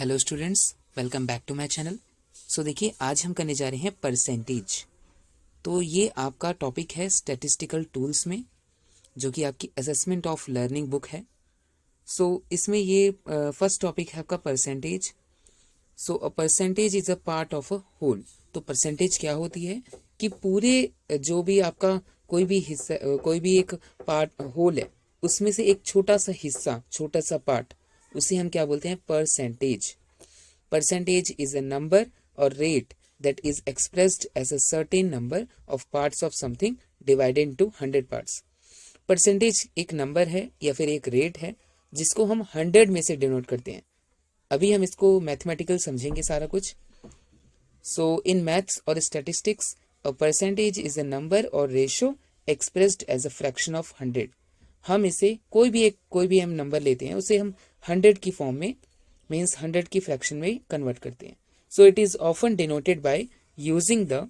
Hello students, welcome back to my channel. So देखिए, आज हम करने जा रहे हैं परसेंटेज। तो ये आपका टॉपिक है स्टैटिस्टिकल टूल्स में, जो कि आपकी असेसमेंट ऑफ लर्निंग बुक है। सो इसमें ये फर्स्ट टॉपिक है आपका percentage. So a percentage is a part of a whole. तो परसेंटेज क्या होती है कि पूरे जो भी आपका कोई भी हिस्सा, कोई भी एक पार्ट होल है, उसमें से एक छोटा सा हिस्सा, छोटा सा पार्ट, उसे हम क्या बोलते हैं? Percentage. Percentage is a number or rate that is expressed as a certain number of parts of something divided into 100 parts. Percentage एक नंबर है या फिर एक रेट है जिसको हम 100 में से डिनोट करते हैं। अभी हम इसको मैथमेटिकल समझेंगे सारा कुछ। So in maths or statistics, a percentage is a number or ratio expressed as a fraction of 100. हम इसे कोई भी हम नंबर लेते हैं, उसे हम 100 की फॉर्म में, मीन्स 100 की फ्रैक्शन में कन्वर्ट करते हैं। So it is often denoted by using the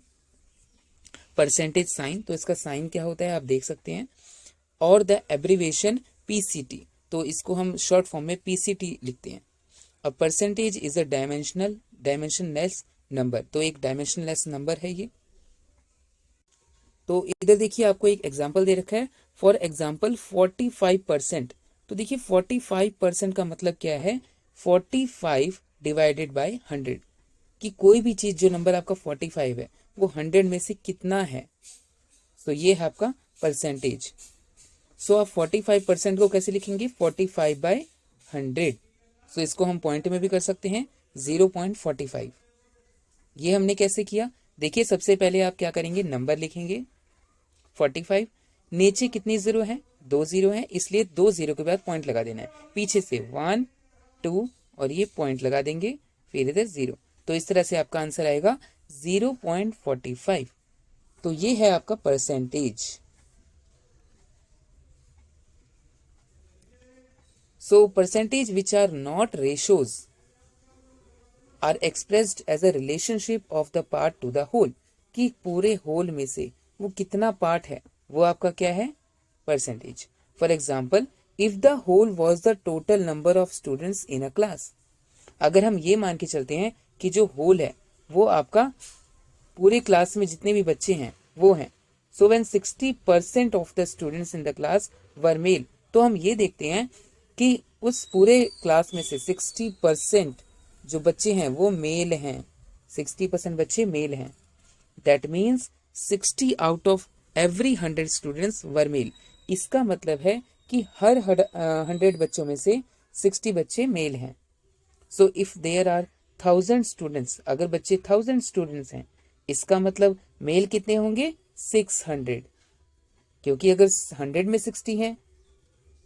percentage sign. तो इसका साइन क्या होता है आप देख सकते हैं, और द एब्रीवेशन पीसीटी। तो इसको हम शॉर्ट फॉर्म में पीसीटी लिखते हैं। अ percentage is a dimensionless number. तो एक डायमेंशनलेस नंबर है ये। तो इधर देखिए, आपको एक एग्जांपल दे रखा है। For example 45%। तो देखिए 45% का मतलब क्या है? 45 डिवाइडेड बाय 100। कि कोई भी चीज, जो नंबर आपका 45 है, वो 100 में से कितना है। तो ये है आपका परसेंटेज। सो आप 45% को कैसे लिखेंगे? 45 बाय 100। सो इसको हम पॉइंट में भी कर सकते हैं, 0.45। ये हमने कैसे किया? देखिए, सबसे पहले आप क्या करेंगे? नंबर लिखेंगे 45। नीचे कितनी जीरो है? 2 जीरो है, इसलिए 2 जीरो के बाद पॉइंट लगा देना है। पीछे से 1 2 और ये पॉइंट लगा देंगे, फिर इधर 0। तो इस तरह से आपका आंसर आएगा 0.45। तो ये है आपका percentage. So percentage which are not ratios are expressed as a relationship of the part to the whole. कि पूरे होल में से वो कितना पार्ट है, वो आपका क्या है? Percentage. For example, if the whole was the total number of students in a class. अगर हम ये मान के चलते हैं कि जो होल है वो आपका पूरे क्लास में जितने भी बच्चे हैं वो हैं। So when 60% of the students in the class were male. तो हम ये देखते हैं कि उस पूरे क्लास में से 60% जो बच्चे हैं वो मेल हैं। 60% बच्चे मेल हैं। That means 60 out of every 100 students were male. इसका मतलब है कि हर 100 बच्चों में से 60 बच्चे मेल हैं। So if there are 1000 students, अगर बच्चे 1000 स्टूडेंट्स हैं, इसका मतलब मेल कितने होंगे? 600। क्योंकि अगर 100 में 60 हैं,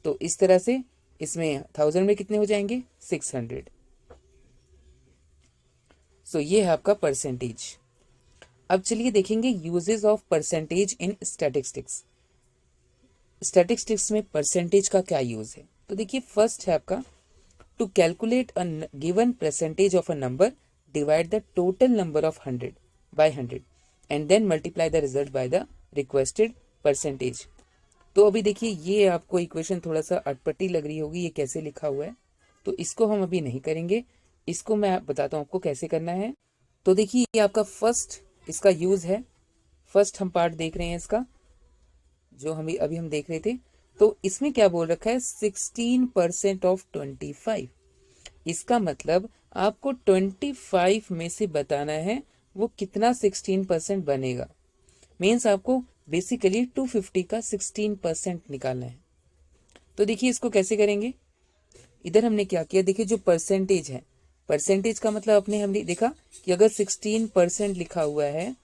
तो इस तरह से इसमें 1000 में कितने हो जाएंगे? 600। सो ये है आपका परसेंटेज। अब चलिए देखेंगे uses of percentage in statistics. Statistics में परसेंटेज का क्या यूज है? तो देखिए, फर्स्ट है आपका to calculate a given percentage of a number, divide the total number of 100 by 100 and then multiply the result by the requested percentage. तो अभी देखिए, ये आपको इक्वेशन थोड़ा सा अटपटी लग रही होगी, ये कैसे लिखा हुआ है, तो इसको हम अभी नहीं करेंगे। इसको मैं बताता हूँ आपको कैसे करना है। तो देखिए, ये आपका फर्स्ट इसका यूज है। फर्स्ट हम पार्ट देख रहे हैं इसका, जो हम अभी हम देख रहे थे। तो इसमें क्या बोल रखा है? 16% ऑफ 25। इसका मतलब आपको 25 में से बताना है वो कितना 16% बनेगा। मीन्स आपको बेसिकली 250 का 16% निकालना है। तो देखिए, इसको कैसे करेंगे? इधर हमने क्या किया? देखिए, जो परसेंटेज है, परसेंटेज का मतलब हमने देखा कि अगर 16% लिखा हुआ है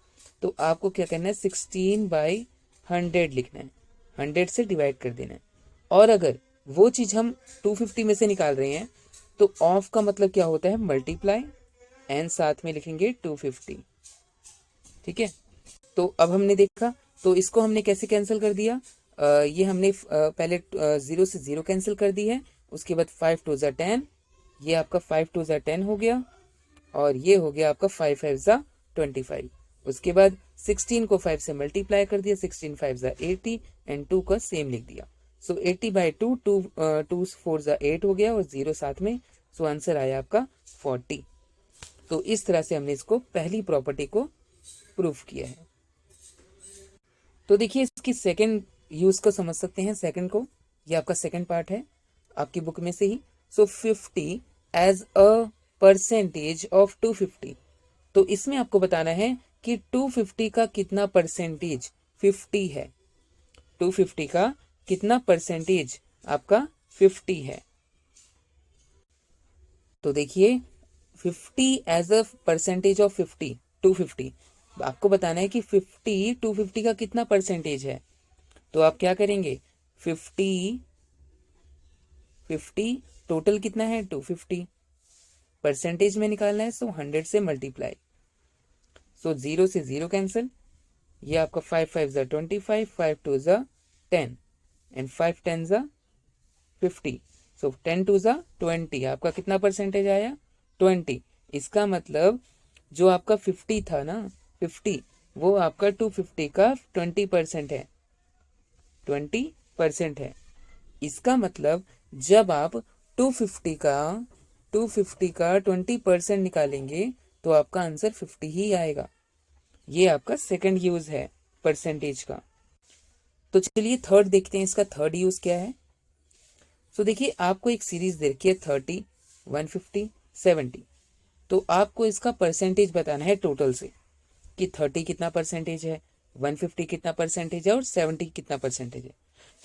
तो आपको क्या करना है? 16 बाई 100 लिखना है, 100 से डिवाइड कर देना है। और अगर वो चीज हम 250 में से निकाल रहे हैं, तो ऑफ का मतलब क्या होता है? मल्टीप्लाई, एंड साथ में लिखेंगे 250। ठीक है। तो अब हमने देखा, तो इसको हमने कैसे कैंसिल कर दिया? ये हमने पहले 0 से 0 कैंसिल कर दी है। उसके बाद 5 2 ज़ा 10, ये आपका 5 2 ज़ा 10 हो गया, और ये हो गया आपका 5 5 ज़ा 25। उसके बाद 16 को 5 से मल्टीप्लाई कर दिया, 16 5 ज़ा 80 एंड 2 का सेम लिख दिया। सो 80 बाई 2, 2 4 ज़ा 8 हो गया, और 0 साथ में सो आंसर आया आपका 40। तो इस तरह से हमने इसको पहली प्रॉपर्टी को प्रूफ किया है। तो देखिए इसकी सेकंड यूज को समझ सकते हैं। सेकंड को, ये आपका सेकंड पार्ट है आपकी बुक में से ही। सो 50 एज अ परसेंटेज ऑफ 250। तो इसमें आपको बताना है कि 250 का कितना परसेंटेज 50 है। 250 का कितना परसेंटेज आपका 50 है। तो देखिए 50 एज अ परसेंटेज ऑफ 50, 250, आपको बताना है कि 50 250 का कितना परसेंटेज है। तो आप क्या करेंगे, 50 टोटल कितना है 250, परसेंटेज में निकालना है, सो 100 से मल्टीप्लाई। सो 0 से 0 कैंसिल, ये आपका 5 5 ज़ा 25, 5 2 ज़ा 10 एंड 5 10 ज़ा 50। सो 10 2 ज़ा 20, आपका कितना परसेंटेज आया 20। इसका मतलब जो आपका 50 था ना, 50 वो आपका 250 का 20% है, 20% है। इसका मतलब जब आप 250 का 20% निकालेंगे तो आपका आंसर 50 ही आएगा। ये आपका सेकंड यूज है परसेंटेज का। तो चलिए थर्ड देखते हैं, इसका थर्ड यूज क्या है। तो देखिए आपको एक सीरीज दे रखी है 30, 150, 70। तो आपको इसका परसेंटेज बताना है टोटल से कि 30 कितना परसेंटेज है, 150 कितना परसेंटेज है और 70 कितना परसेंटेज है।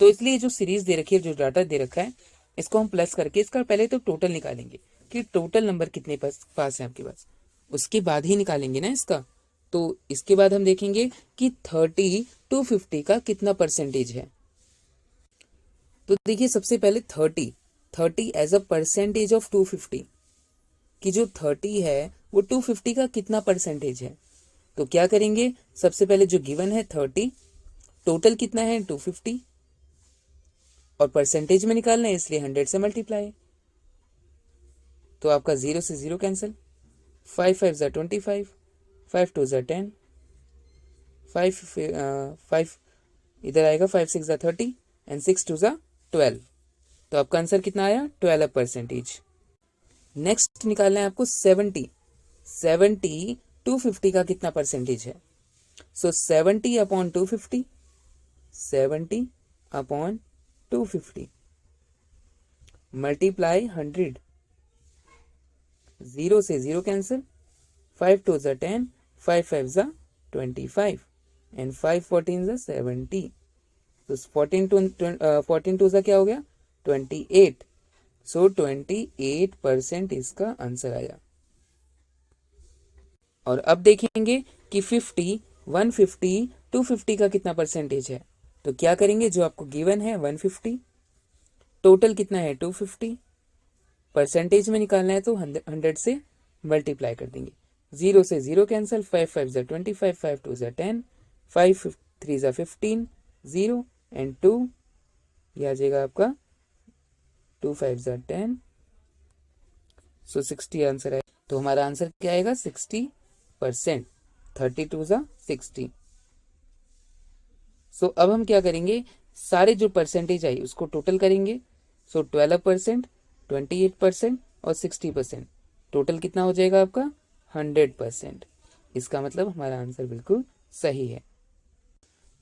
तो इसलिए जो सीरीज दे रखी है, जो डाटा दे रखा है, इसको हम प्लस करके इसका पहले तो टोटल निकालेंगे कि टोटल नंबर कितने पास है आपके पास, उसके बाद ही निकालेंगे ना इसका। तो इसके बाद हम देखेंगे कि 30 250 का कितना परसेंटेज है। तो देखिए सबसे पहले 30 एज अ परसेंटेज ऑफ 250 कि जो 30 है वो 250 का कितना परसेंटेज है। तो क्या करेंगे, सबसे पहले जो गिवन है 30, टोटल कितना है 250 और परसेंटेज में निकालना है इसलिए 100 से मल्टीप्लाई। तो आपका 0 से 0 कैंसिल, 5 5 ज़ा 25, 5 2 ज़ा 10, 5 इधर आएगा, 5 6 ज़ा 30 एंड 6 2 ज़ा 12। तो आपका आंसर कितना आया 12%। नेक्स्ट निकालना है आपको 70 250 का कितना परसेंटेज है। सो 70 अपॉन 250, 70 अपॉन 250 मल्टीप्लाई 100, 0 से 0 कैंसिल, 5 2 ज़ा 10, 5 5 ज़ा 25 एंड 5 14 ज़ा 70। तो 14 2 ज़ा क्या हो गया 28। सो 28% इसका आंसर आया। और अब देखेंगे कि 50 150 250 का कितना परसेंटेज है। तो क्या करेंगे, जो आपको गिवन है 150, टोटल कितना है 250, परसेंटेज में निकालना है तो 100 से मल्टीप्लाई कर देंगे। 0 से 0 कैंसिल, 5 5 ज़ा 25, 5 2 ज़ा 10, 5 3 ज़ा 15, 0 एंड 2, यह आ जाएगा आपका 2 5 ज़ा 10, सो 60 आंसर है। तो हमारा आंसर क्या आएगा 60%, 32 ज़ा 60। सो अब हम क्या करेंगे, सारे जो परसेंटेज आई उसको टोटल करेंगे। सो 12%, 28% और 60%, टोटल कितना हो जाएगा आपका 100%। इसका मतलब हमारा आंसर बिल्कुल सही है।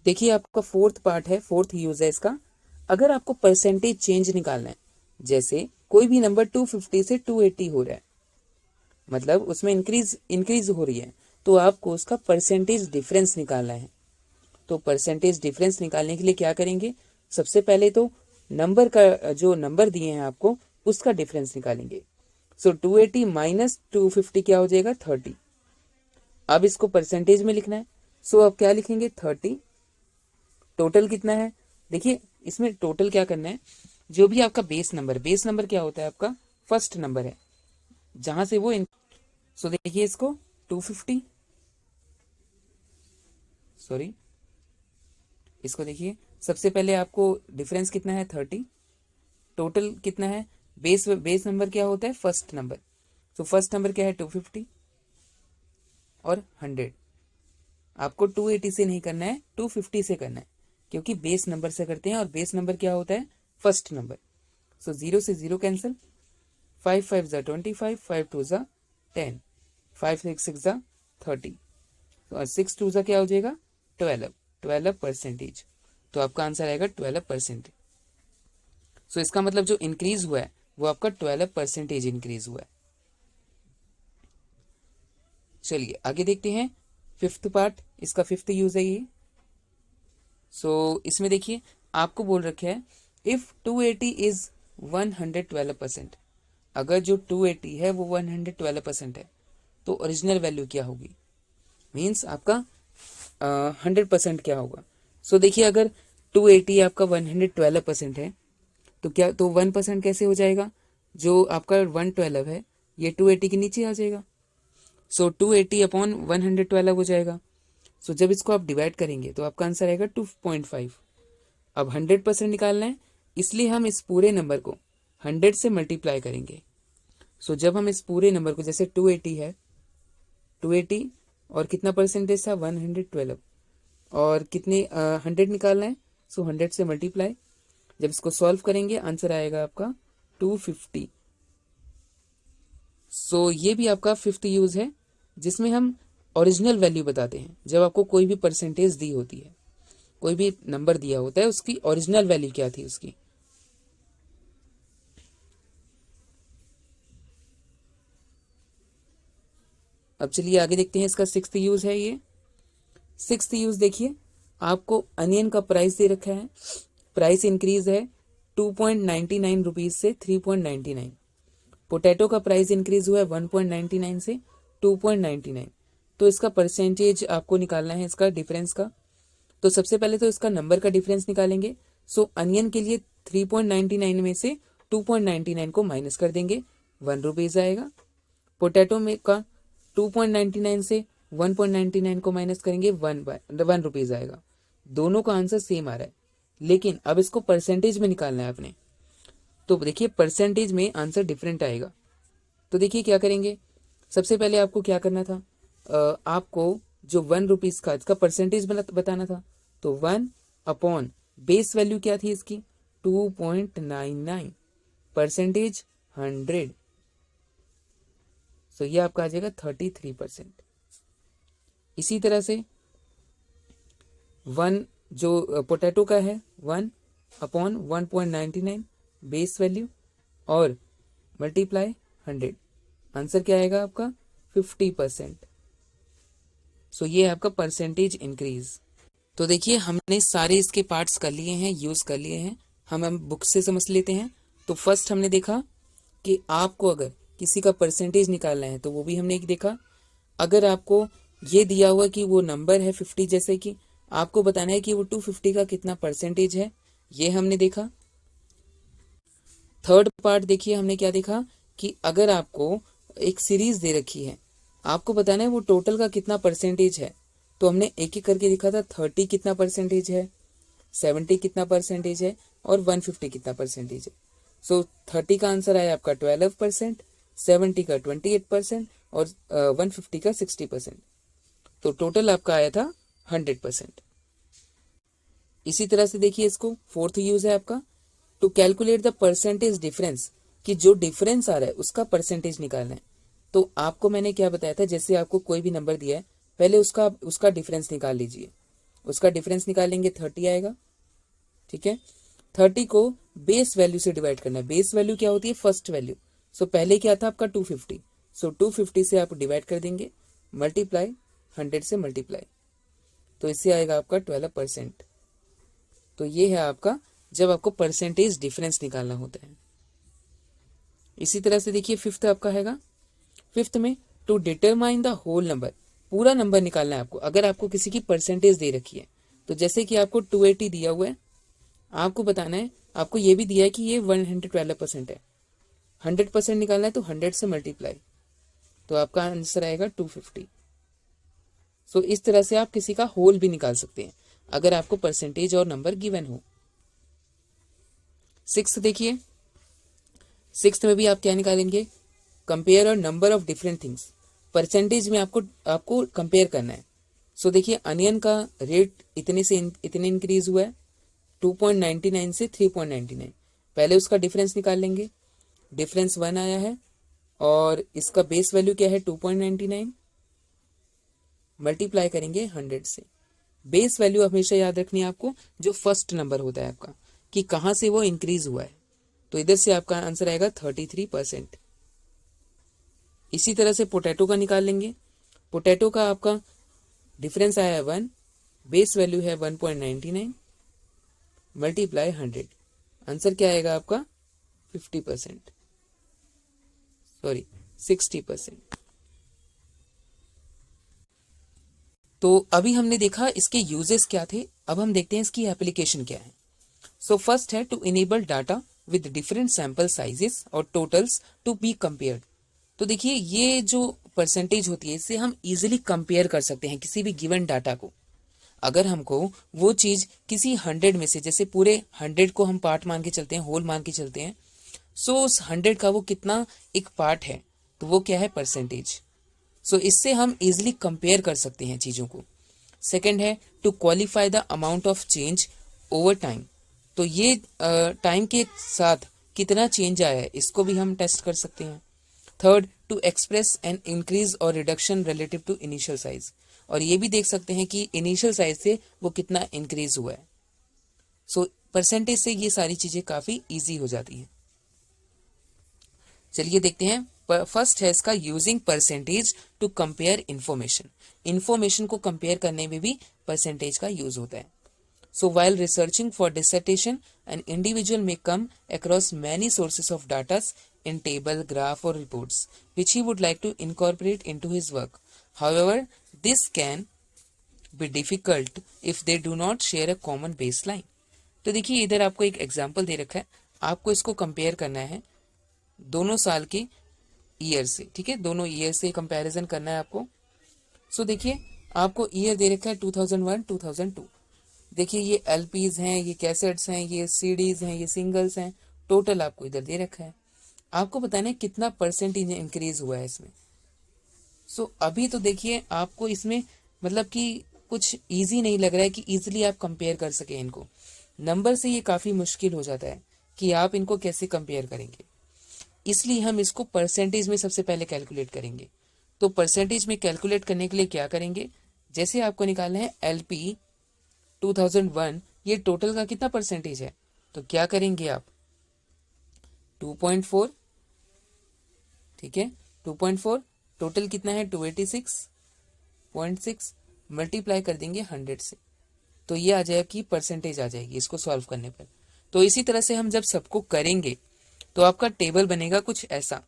देखिए आपका फोर्थ पार्ट है, फोर्थ यूज है इसका। अगर आपको परसेंटेज चेंज निकालना है, जैसे कोई भी नंबर 250 से 280 हो रहा है, मतलब उसमें इंक्रीज हो रही है, तो आपको उसका परसेंटेज डिफरेंस निकालना है। तो परसेंटेज डिफरेंस निकालने के लिए क्या करेंगे, सबसे पहले तो नंबर का जो नंबर दिए हैं आपको उसका डिफरेंस निकालेंगे। सो 280 माइनस 250 क्या हो जाएगा 30। अब इसको परसेंटेज में लिखना है, सो अब क्या लिखेंगे 30, टोटल कितना है। देखिए इसमें टोटल क्या करना है, जो भी आपका बेस नंबर क्या होता है आपका फर्स्ट नंबर है जहां से वो सो देखिए इसको 250, सॉरी इसको देखिए, सबसे पहले आपको डिफरेंस कितना है 30, टोटल कितना है, बेस नंबर क्या होता है फर्स्ट नंबर। तो फर्स्ट नंबर क्या है 250 और 100। आपको 280 से नहीं करना है 250 से करना है, क्योंकि बेस नंबर से करते हैं और बेस नंबर क्या होता है फर्स्ट नंबर। सो 0 से 0 कैंसिल, 5 5 ज़ा 25, 5 2 ज़ा 10, 5 6 6 ज़ा 30 और 6 2 ज़ा क्या हो जाएगा 12%। तो आपका आंसर आएगा 12%। सो इसका मतलब जो इंक्रीज हुआ है वो आपका 12% इंक्रीज हुआ है। चलिए आगे देखते हैं फिफ्थ पार्ट, इसका फिफ्थ यूज है ये। सो इसमें देखिए आपको बोल रखे है इफ 280 इज 112%, अगर जो 280 है वो 112% है तो ओरिजिनल वैल्यू क्या होगी, मीन्स आपका 100% क्या होगा। सो देखिए अगर 280 आपका 112% है तो क्या, तो 1% कैसे हो जाएगा, जो आपका 112 है ये 280 के नीचे आ जाएगा। सो 280 अपॉन 112 हो जाएगा। सो जब इसको आप डिवाइड करेंगे तो आपका आंसर आएगा 2.5। अब 100% निकालना है, इसलिए हम इस पूरे नंबर को 100 से मल्टीप्लाई करेंगे। सो जब हम इस पूरे नंबर को, जैसे 280 है, 280 और कितना परसेंटेज था 112 और कितने 100 निकालना है, सो 100 से मल्टीप्लाई। जब इसको सॉल्व करेंगे आंसर आएगा आपका 250। सो ये भी आपका फिफ्थ यूज है जिसमें हम ओरिजिनल वैल्यू बताते हैं। जब आपको कोई भी परसेंटेज दी होती है, कोई भी नंबर दिया होता है, उसकी ओरिजिनल वैल्यू क्या थी उसकी। अब चलिए आगे देखते हैं, इसका सिक्स्थ यूज है ये। सिक्स्थ यूज देखिए, आपको अनियन का प्राइस दे रखा है, प्राइस इंक्रीज है 2.99 रुपीज से 3.99। पोटैटो का प्राइस इंक्रीज हुआ है 1.99 से 2.99। तो इसका परसेंटेज आपको निकालना है, इसका डिफरेंस का। तो सबसे पहले तो इसका नंबर का डिफरेंस निकालेंगे। सो अनियन के लिए 3.99 में से 2.99 को माइनस कर देंगे, 1 रुपीज आएगा। पोटैटो में का 2.99 से 1.99 को माइनस करेंगे, 1 रुपीज आएगा। दोनों का आंसर सेम आ रहा है, लेकिन अब इसको परसेंटेज में निकालना है आपने। तो देखिए परसेंटेज में आंसर डिफरेंट आएगा। तो देखिए क्या करेंगे, सबसे पहले आपको क्या करना था, आपको जो 1 रुपीज का इसका परसेंटेज बताना था। तो 1 अपॉन बेस वैल्यू क्या थी इसकी 2.99, परसेंटेज 100। सो ये आपका आ जाएगा 33%। इसी तरह से 1 जो पोटैटो का है 1 अपॉन 1.99 बेस वैल्यू और मल्टीप्लाई 100, आंसर क्या आएगा आपका 50%। सो ये है आपका परसेंटेज इंक्रीज। तो देखिए हमने सारे इसके पार्ट्स कर लिए हैं, यूज कर लिए हैं। हम बुक से समझ लेते हैं। तो फर्स्ट हमने देखा कि आपको अगर किसी का परसेंटेज निकालना है तो वो भी हमने देखा। अगर आपको ये दिया हुआ कि वो नंबर है 50, जैसे कि आपको बताना है कि वो 250 का कितना परसेंटेज है, ये हमने देखा। थर्ड पार्ट देखिए हमने क्या देखा कि अगर आपको एक सीरीज दे रखी है, आपको बताना है वो टोटल का कितना परसेंटेज है। तो हमने एक एक करके लिखा था, 30 कितना परसेंटेज है, 70 कितना परसेंटेज है और 150 कितना परसेंटेज है। सो 30 का आंसर आया आपका 12%, 70 का 28% और 150 का 60%। तो टोटल आपका आया था 100%। इसी तरह से देखिए इसको फोर्थ यूज है आपका to calculate the percentage difference, कि जो डिफरेंस आ रहा है उसका परसेंटेज निकालना है। तो आपको मैंने क्या बताया था, जैसे आपको कोई भी नंबर दिया है पहले उसका डिफरेंस निकाल लीजिए। उसका डिफरेंस निकालेंगे 30 आएगा, ठीक है। 30 को बेस वैल्यू से डिवाइड करना है। बेस वैल्यू क्या होती है, फर्स्ट वैल्यू। सो पहले क्या था आपका 250, सो 250 से आप डिवाइड कर देंगे, मल्टीप्लाई 100 से मल्टीप्लाई, तो इससे आएगा आपका 12%। तो ये है आपका जब आपको परसेंटेज डिफरेंस निकालना होता है। इसी तरह से देखिए फिफ्थ आपका हैगा, फिफ्थ में to determine the whole number, पूरा नंबर निकालना है आपको। अगर आपको किसी की परसेंटेज दे रखी है, तो जैसे कि आपको 280 दिया हुआ है, आपको बताना है, आपको ये भी दिया है कि ये 112% है, 100% निकालना है तो 100 से मल्टीप्लाई, तो आपका आंसर आएगा 250। सो इस तरह से आप किसी का होल भी निकाल सकते हैं अगर आपको परसेंटेज और नंबर गिवन हो। सिक्स्थ देखिए, सिक्स्थ में भी आप क्या निकालेंगे, कंपेयर और number of different things. Percentage में आपको कंपेयर करना है। सो देखिए अनियन का रेट इतने से इतने इंक्रीज हुआ है, 2.99 से 3.99। पहले उसका डिफरेंस निकाल लेंगे, डिफरेंस 1 आया है और इसका बेस वैल्यू क्या है 2.99, मल्टीप्लाई करेंगे 100 से। बेस वैल्यू हमेशा याद रखनी है आपको, जो फर्स्ट नंबर होता है आपका, कि कहाँ से वो इंक्रीज हुआ है। तो इधर से आपका आंसर आएगा 33%। इसी तरह से पोटैटो का निकाल लेंगे। पोटैटो का आपका डिफरेंस आया है 1, बेस वैल्यू है 1.99, मल्टीप्लाई 100, आंसर क्या आएगा आपका 50%, सॉरी 60%। तो अभी हमने देखा इसके यूजेस क्या थे, अब हम देखते हैं इसकी एप्लीकेशन क्या है। सो फर्स्ट है to enable data with different sample sizes और टोटल्स टू बी कंपेयर्ड। तो देखिए ये जो परसेंटेज होती है इससे हम इजीली कंपेयर कर सकते हैं किसी भी गिवन डाटा को। अगर हमको वो चीज किसी 100 में से, जैसे पूरे 100 को हम पार्ट मान के चलते हैं, होल मान के चलते हैं, सो उस 100 का वो कितना एक पार्ट है, तो वो क्या है परसेंटेज। सो इससे हम इजिली कंपेयर कर सकते हैं चीज़ों को। सेकंड है to qualify the amount of change over time. तो ये टाइम के साथ कितना चेंज आया है इसको भी हम टेस्ट कर सकते हैं। Third to express an increase और reduction relative to initial size, और ये भी देख सकते हैं कि इनिशियल साइज से वो कितना इंक्रीज हुआ है। सो परसेंटेज से ये सारी चीज़ें काफ़ी ईजी हो जाती हैं। चलिए देखते हैं। फर्स्ट है इसका using percentage to compare information. Information को कंपेयर करने में भी परसेंटेज का यूज होता है। So while researching for dissertation an individual may come across many sources of datas in table, graph or reports which he would like to incorporate into his work. However, this can be difficult if they do not share a common baseline. तो देखिए इधर आपको एक example दे रखा है, आपको इसको compare करना है दोनों साल के ईयर से, ठीक है, दोनों ईयर से कंपैरिजन करना है आपको। सो देखिए आपको ईयर दे रखा है 2001 2002। देखिए ये एलपीज हैं, ये कैसेट्स हैं, ये सीडीज हैं, ये सिंगल्स हैं, टोटल आपको इधर दे रखा है। आपको बताना है कितना परसेंटेज इंक्रीज हुआ है इसमें। सो अभी तो देखिए आपको इसमें मतलब कि कुछ इजी नहीं लग रहा है कि इजीली आप कंपेयर कर सके इनको। नंबर से ये काफ़ी मुश्किल हो जाता है कि आप इनको कैसे कंपेयर करेंगे, इसलिए हम इसको परसेंटेज में सबसे पहले कैलकुलेट करेंगे। तो परसेंटेज में कैलकुलेट करने के लिए क्या करेंगे, जैसे आपको निकालना है एलपी 2001, ये टोटल का कितना परसेंटेज है, तो क्या करेंगे आप 2.4, ठीक है, 2.4 टोटल कितना है 286.6, मल्टीप्लाई कर देंगे 100 से, तो ये आ जाएगा कि परसेंटेज आ जाएगी इसको सॉल्व करने पर। तो इसी तरह से हम जब सबको करेंगे तो आपका टेबल बनेगा कुछ ऐसा।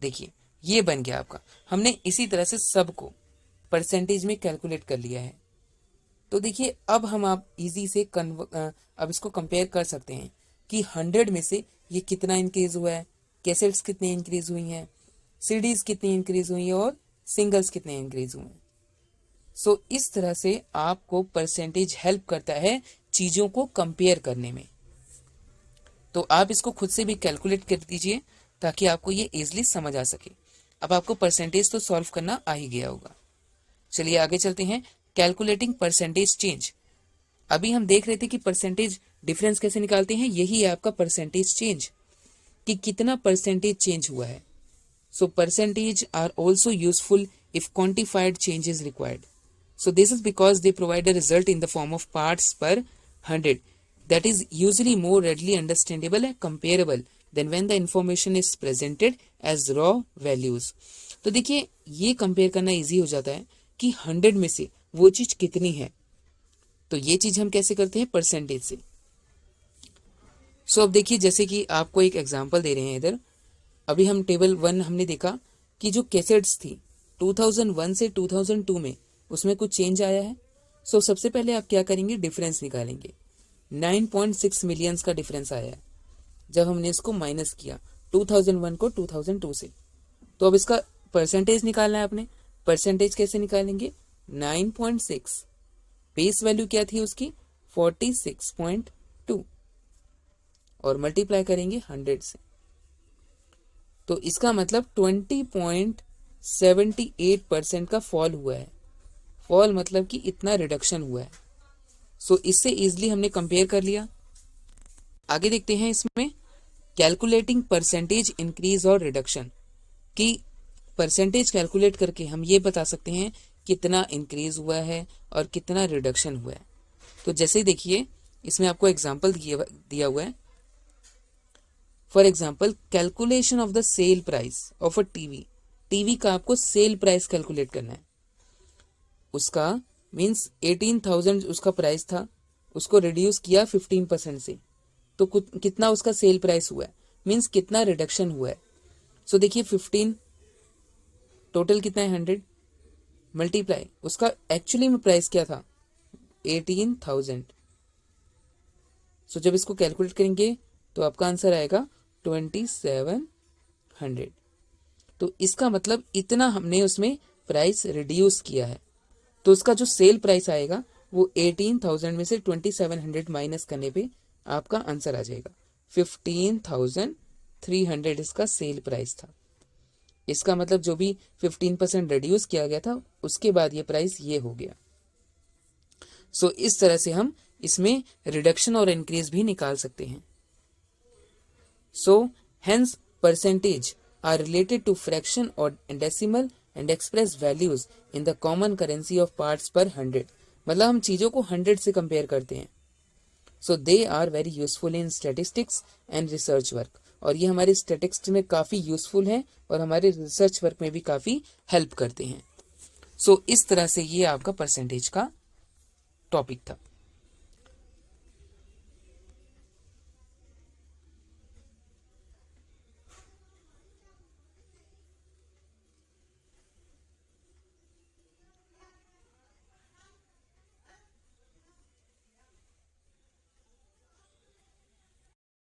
देखिए ये बन गया आपका, हमने इसी तरह से सबको परसेंटेज में कैलकुलेट कर लिया है। तो देखिए अब हम आप इजी से अब इसको कंपेयर कर सकते हैं कि 100 में से ये कितना इंक्रीज हुआ है, कैसेट्स कितने इंक्रीज हुई हैं, सीडीज कितनी इंक्रीज हुई हैं और सिंगल्स कितने इंक्रीज हुए हैं। सो इस तरह से आपको परसेंटेज हेल्प करता है चीज़ों को कंपेयर करने में। तो आप इसको खुद से भी कैलकुलेट कर दीजिए ताकि आपको ये इजीली समझ आ सके। अब आपको परसेंटेज तो सॉल्व करना आ ही गया होगा। चलिए आगे चलते हैं। Calculating percentage change. अभी हम देख रहे थे कि परसेंटेज डिफरेंस कैसे निकालते हैं, यही है आपका परसेंटेज चेंज, कि कितना परसेंटेज चेंज हुआ है। So percentage are also useful if quantified change is required. So this is because they provide a result in the form of parts per 100 that is usually more readily understandable and comparable than when the information is presented as raw values. तो देखिए ये compare करना easy हो जाता है कि 100 में से वो चीज कितनी है। तो ये चीज हम कैसे करते हैं, परसेंटेज से। सो अब देखिए जैसे कि आपको एक एग्जांपल दे रहे हैं इधर। अभी हम टेबल 1 हमने देखा कि जो कैसेट्स थी 2001 से 2002 में उसमें कुछ चेंज आया है। सो सबसे पहले आप क्या करेंगे, डिफरेंस निकालेंगे। 9.6 मिलियंस का डिफरेंस आया है जब हमने इसको माइनस किया 2001 को 2002 से। तो अब इसका परसेंटेज निकालना है आपने। परसेंटेज कैसे निकालेंगे, 9.6, बेस वैल्यू क्या थी उसकी 46.2 और मल्टीप्लाई करेंगे 100 से। तो इसका मतलब 20.78% का फॉल हुआ है। फॉल मतलब कि इतना रिडक्शन हुआ है। सो इससे इजीली हमने कंपेयर कर लिया। आगे देखते हैं इसमें कैलकुलेटिंग परसेंटेज इंक्रीज और रिडक्शन, कि परसेंटेज कैलकुलेट करके हम ये बता सकते हैं कितना इंक्रीज हुआ है और कितना रिडक्शन हुआ है। तो जैसे ही देखिए इसमें आपको एग्जांपल दिया हुआ है। For example calculation of the sale price of a TV का आपको सेल प्राइस कैलकुलेट करना है। उसका मीन्स 18,000 उसका प्राइस था, उसको रिड्यूस किया 15% से, तो कितना उसका सेल प्राइस हुआ है, मीन्स कितना रिडक्शन हुआ है। सो देखिए 15 टोटल कितना है 100 मल्टीप्लाई उसका एक्चुअली में प्राइस क्या था 18,000। सो जब इसको कैलकुलेट करेंगे तो आपका आंसर आएगा 2700। तो इसका मतलब इतना हमने उसमें प्राइस रिड्यूस किया है। तो उसका जो सेल प्राइस आएगा वो 18,000 में से 2700 माइनस करने पे आपका आंसर आ जाएगा 15,300 इसका सेल प्राइस था। इसका मतलब जो भी 15% रिड्यूस किया गया था उसके बाद ये प्राइस ये हो गया। सो इस तरह से हम इसमें रिडक्शन और इंक्रीज भी निकाल सकते हैं। So hence percentage are related to fraction और decimal and express values in the common currency of parts per 100। मतलब हम चीजों को 100 से कंपेयर करते हैं। So they are very useful in statistics and research work, और ये हमारे स्टैटिस्टिक्स में काफ़ी यूजफुल है और हमारे रिसर्च वर्क में भी काफ़ी हेल्प करते हैं। सो इस तरह से ये आपका परसेंटेज का टॉपिक था।